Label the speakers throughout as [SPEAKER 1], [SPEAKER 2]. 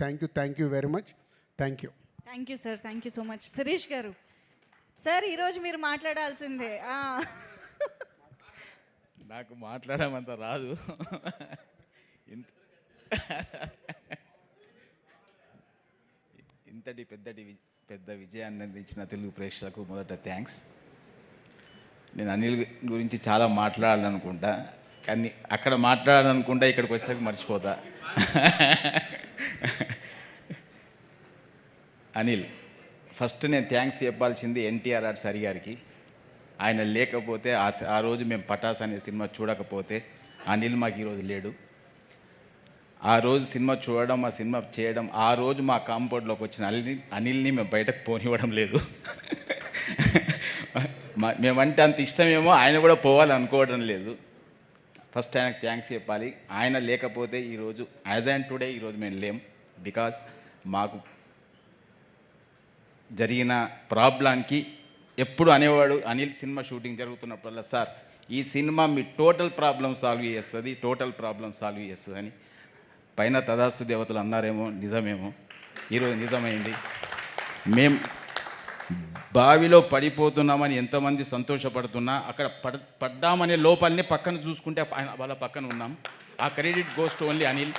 [SPEAKER 1] Thank you very much. Thank you.
[SPEAKER 2] Thank you sir, thank you so much. Shirish గారు sir, ఈరోజు మీరు మాట్లాడాల్సిందే.
[SPEAKER 3] నాకు మాట్లాడడం అంత రాదు. ఇంతటి పెద్ద విజయాన్ని అందించిన తెలుగు ప్రేక్షకులకు మొదట థ్యాంక్స్. నేను అనిల్ గురించి చాలా మాట్లాడాలనుకుంటా, కానీ అక్కడ మాట్లాడాలనుకుంటా ఇక్కడికి వచ్చేసరికి మర్చిపోతా. అనిల్, ఫస్ట్ నేను థ్యాంక్స్ చెప్పాల్సింది ఎన్టీఆర్ ఆర్ట్స్ హరి గారికి. ఆయన లేకపోతే ఆ రోజు మేము పటాస్ అనే సినిమా చూడకపోతే అనిల్ మాకు ఈరోజు లేడు. ఆ రోజు సినిమా చూడడం, ఆ సినిమా చేయడం, ఆ రోజు మా కాంపౌండ్లోకి వచ్చిన అనిల్ని మేము బయటకు పోనివ్వడం లేదు. మేమంటే అంత ఇష్టమేమో, ఆయన కూడా పోవాలనుకోవడం లేదు. ఫస్ట్ ఆయనకు థ్యాంక్స్ చెప్పాలి. ఆయన లేకపోతే ఈరోజు యాజ్ అండ్ టుడే ఈరోజు మేము లేం. బికాస్ మాకు జరిగిన ప్రాబ్లంకి ఎప్పుడు అనేవాడు అనిల్, సినిమా షూటింగ్ జరుగుతున్నప్పుడల్లా, సార్ ఈ సినిమా మీ టోటల్ ప్రాబ్లం సాల్వ్ చేస్తుంది అని. పైన తదాస్తు దేవతలు అన్నారేమో, నిజమేమో, ఈరోజు నిజమైంది. మేం బావిలో పడిపోతున్నామని ఎంతమంది సంతోషపడుతున్నా, అక్కడ పడ్డామనే లోపలనే పక్కన చూసుకుంటే వాళ్ళ పక్కన ఉన్నాం. ఆ credit goes to only Anil.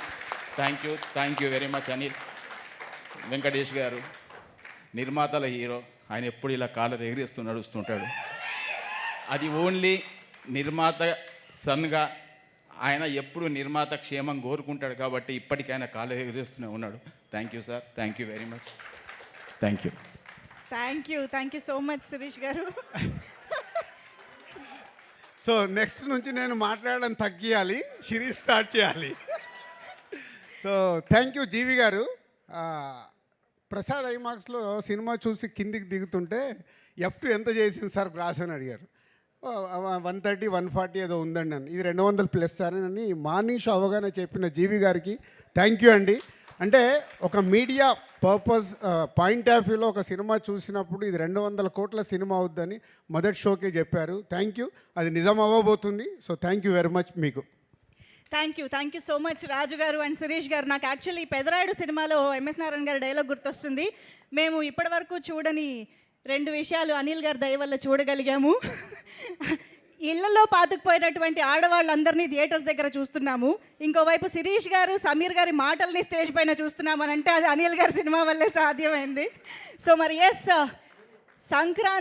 [SPEAKER 3] Thank you very much Anil. Venkatesh గారు నిర్మాతల హీరో, ఆయన ఎప్పుడు ఇలా కాలర్ ఎగిరేస్తూ నడుస్తుంటాడు. అది ఓన్లీ నిర్మాత సన్గా ఆయన ఎప్పుడు నిర్మాత క్షేమం కోరుకుంటాడు కాబట్టి ఇప్పటికైనా కాలర్ ఎగిరేస్తూనే ఉన్నాడు. Thank you sir, thank you very much. Thank you
[SPEAKER 2] so much Shirish గారు.
[SPEAKER 1] సో నెక్స్ట్ నుంచి నేను మాట్లాడడం తగ్గియాలి, సిరీస్ స్టార్ట్ చేయాలి. సో థ్యాంక్ యూ జీవి గారు. ప్రసాద్ ఐమాక్స్లో సినిమా చూసి కిందికి దిగుతుంటే F2 ఎంత చేసింది సార్ గ్రాస్ అని అడిగారు. 130, 140 ఏదో ఉందండి అని. ఇది 200+ సార్ అని మార్నింగ్ షో అవగానే చెప్పిన జీవి గారికి థ్యాంక్ యూ అండి. అంటే ఒక మీడియా పర్పస్ పాయింట్ ఆఫ్ వ్యూలో ఒక సినిమా చూసినప్పుడు ఇది 200 కోట్ల సినిమా అవుద్దని మొదటి షోకే చెప్పారు. Thank you. అది నిజం అవ్వబోతుంది. So thank you very much మీకు.
[SPEAKER 2] Thank you so much Raju garu and Sirish గారు. నాకు యాక్చువల్లీ పెదరాయుడు సినిమాలో ఎంఎస్ నారాయణ గారి డైలాగ్ గుర్తొస్తుంది. మేము ఇప్పటివరకు చూడని 2 విషయాలు అనిల్ గారి దయ వల్ల చూడగలిగాము. ఇళ్లలో పాతుకుపోయినటువంటి ఆడవాళ్ళందరినీ థియేటర్స్ దగ్గర చూస్తున్నాము. ఇంకోవైపు శిరీష్ గారు, సమీర్ గారి మాటల్ని స్టేజ్ పైన చూస్తున్నామని అంటే అది అనిల్ గారి సినిమా వల్లే సాధ్యమైంది. సో మరి ఎస్, సంక్రాంతి